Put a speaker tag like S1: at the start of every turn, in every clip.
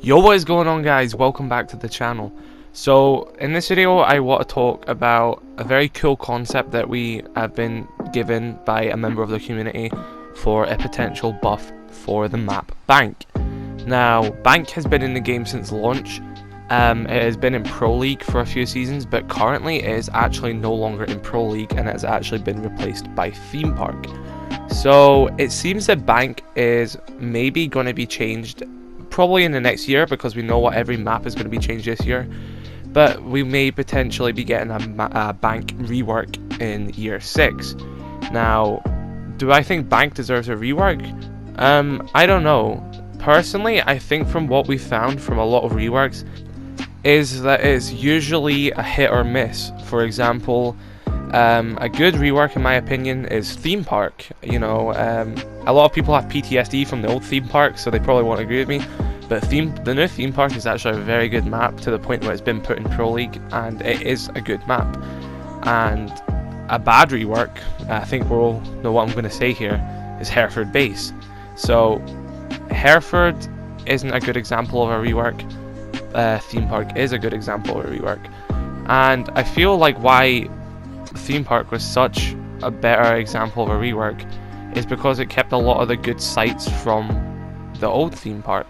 S1: Yo, what is going on, guys? Welcome back to the channel. So in this video I want to talk about a very cool concept that we have been given by a member of the community for a potential buff for the map Bank. Now, Bank has been in the game since launch. It has been in Pro League for a few seasons, but currently it is actually no longer in Pro League and it has actually been replaced by Theme Park. So it seems that Bank is maybe going to be changed probably in the next year, because we know what every map is going to be changed this year, but we may potentially be getting a Bank rework in year 6. Now, do I think Bank deserves a rework? I don't know. Personally, I think from what we found from a lot of reworks is that it's usually a hit or miss. For example, a good rework in my opinion is Theme Park. You know, a lot of people have PTSD from the old Theme Park, so they probably won't agree with me, but the new Theme Park is actually a very good map, to the point where it's been put in Pro League, and it is a good map. And a bad rework, I think we all know what I'm going to say here, is Hereford Base. So Hereford isn't a good example of a rework. Theme Park is a good example of a rework, and I feel like why Theme Park was such a better example of a rework is because it kept a lot of the good sites from the old Theme Park.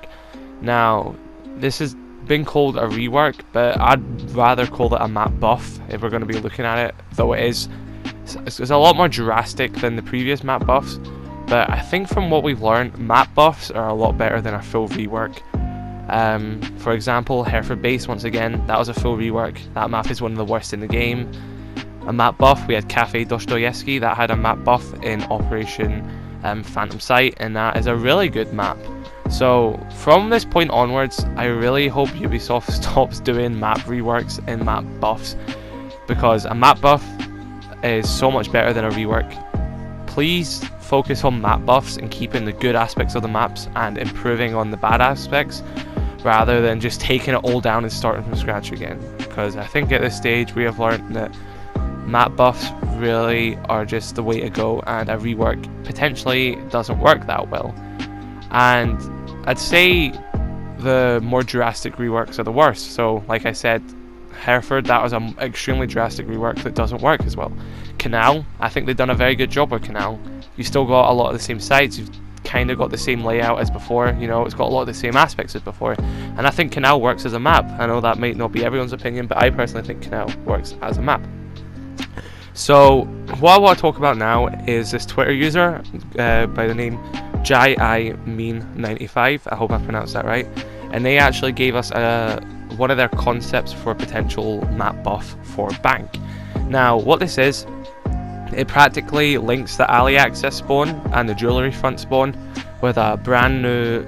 S1: Now, this has been called a rework, but I'd rather call it a map buff if we're going to be looking at it, though it's a lot more drastic than the previous map buffs. But I think from what we've learned, map buffs are a lot better than a full rework. For example, Hereford Base, once again, that was a full rework. That map is one of the worst in the game. A map buff, we had Cafe Dostoyevsky, that had a map buff in Operation Phantom Sight, and that is a really good map. So from this point onwards, I really hope Ubisoft stops doing map reworks and map buffs, because a map buff is so much better than a rework. Please focus on map buffs and keeping the good aspects of the maps and improving on the bad aspects, rather than just taking it all down and starting from scratch again. Because I think at this stage we have learned that map buffs really are just the way to go, and a rework potentially doesn't work that well. And I'd say the more drastic reworks are the worst. So like I said, Hereford, that was an extremely drastic rework that doesn't work as well. Canal, I think they've done a very good job with Canal. You still got a lot of the same sites, you've kind of got the same layout as before, you know, it's got a lot of the same aspects as before, and I think Canal works as a map. I know that might not be everyone's opinion, but I personally think Canal works as a map. So what I want to talk about now is this Twitter user by the name JaiMean95, I hope I pronounced that right, and they actually gave us one of their concepts for a potential map buff for Bank. Now what this is, it practically links the alley access spawn and the jewellery front spawn with a brand new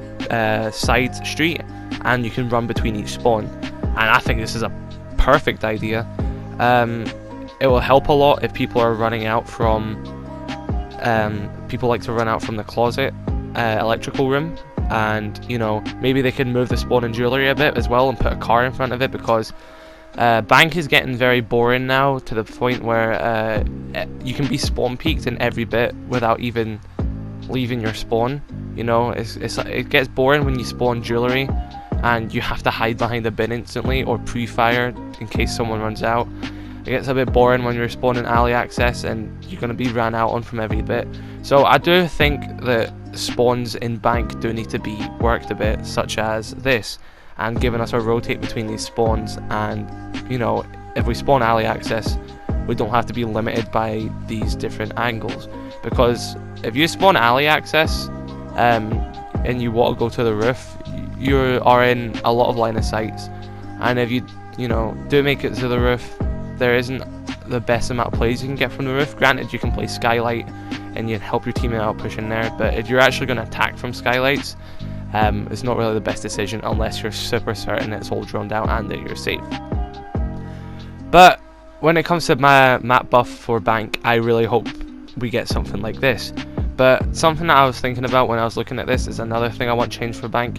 S1: side street, and you can run between each spawn, and I think this is a perfect idea. It will help a lot if people are running out from people like to run out from the closet electrical room, and you know, maybe they can move the spawn and jewellery a bit as well and put a car in front of it, because Bank is getting very boring now, to the point where you can be spawn peeked in every bit without even leaving your spawn. You know, it gets boring when you spawn jewellery and you have to hide behind a bin instantly or pre-fire in case someone runs out. It gets a bit boring when you're spawning alley access and you're going to be ran out on from every bit. So I do think that spawns in Bank do need to be worked a bit, such as this, and giving us a rotate between these spawns. And you know, if we spawn alley access, we don't have to be limited by these different angles, because if you spawn alley access and you want to go to the roof, you are in a lot of line of sights, and if you do make it to the roof, there isn't the best amount of plays you can get from the roof. Granted, you can play skylight and you help your teammate out pushing there, but if you're actually going to attack from skylights, it's not really the best decision unless you're super certain it's all droned out and that you're safe. But when it comes to my map buff for Bank, I really hope we get something like this. But something that I was thinking about when I was looking at this is another thing I want changed for Bank,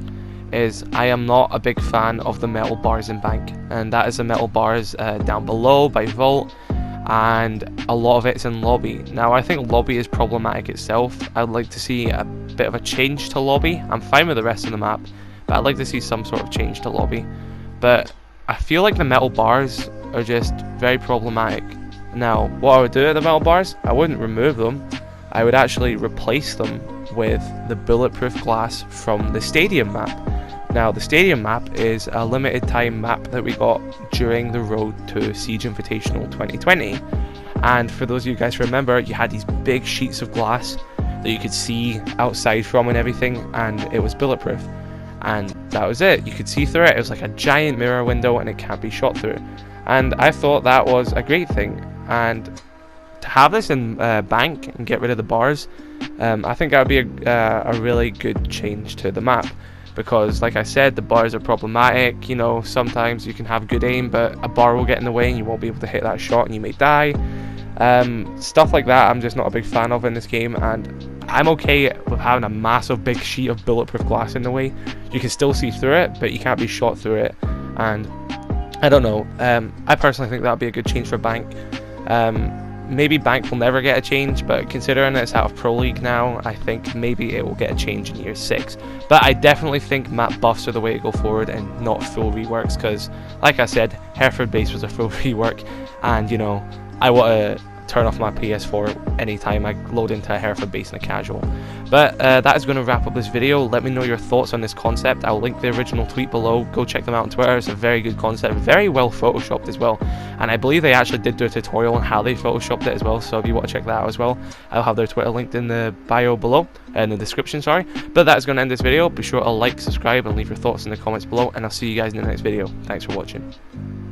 S1: is I am not a big fan of the metal bars in Bank, and that is the metal bars down below by Vault, and a lot of it's in lobby. Now I think lobby is problematic itself. I'd like to see a bit of a change to lobby. I'm fine with the rest of the map, but I'd like to see some sort of change to lobby. But I feel like the metal bars are just very problematic. Now, what I would do at the metal bars, I wouldn't remove them. I would actually replace them with the bulletproof glass from the stadium map. Now, the stadium map is a limited time map that we got during the Road to Siege Invitational 2020. And for those of you guys who remember, you had these big sheets of glass that you could see outside from and everything, and it was bulletproof. And that was it. You could see through it. It was like a giant mirror window, and it can't be shot through. And I thought that was a great thing. And to have this in Bank and get rid of the bars, I think that would be a really good change to the map. Because, like I said, the bars are problematic. You know, sometimes you can have good aim, but a bar will get in the way and you won't be able to hit that shot and you may die. Stuff like that I'm just not a big fan of in this game, and I'm okay with having a massive big sheet of bulletproof glass in the way. You can still see through it, but you can't be shot through it. And I don't know, I personally think that would be a good change for Bank. Maybe Bank will never get a change, but considering it's out of Pro League now, I think maybe it will get a change in year 6. But I definitely think map buffs are the way to go forward and not full reworks, because like I said, Hereford base was a full rework, and you know, I want to turn off my PS4 anytime I load into a Hereford base in a casual. But that is going to wrap up this video. Let me know your thoughts on this concept. I'll link the original tweet below. Go check them out on Twitter. It's a very good concept, very well photoshopped as well, and I believe they actually did do a tutorial on how they photoshopped it as well, so if you want to check that out as well, I'll have their Twitter linked in the bio below, in the description, sorry. But that's going to end this video. Be sure to like, subscribe, and leave your thoughts in the comments below, and I'll see you guys in the next video. Thanks for watching.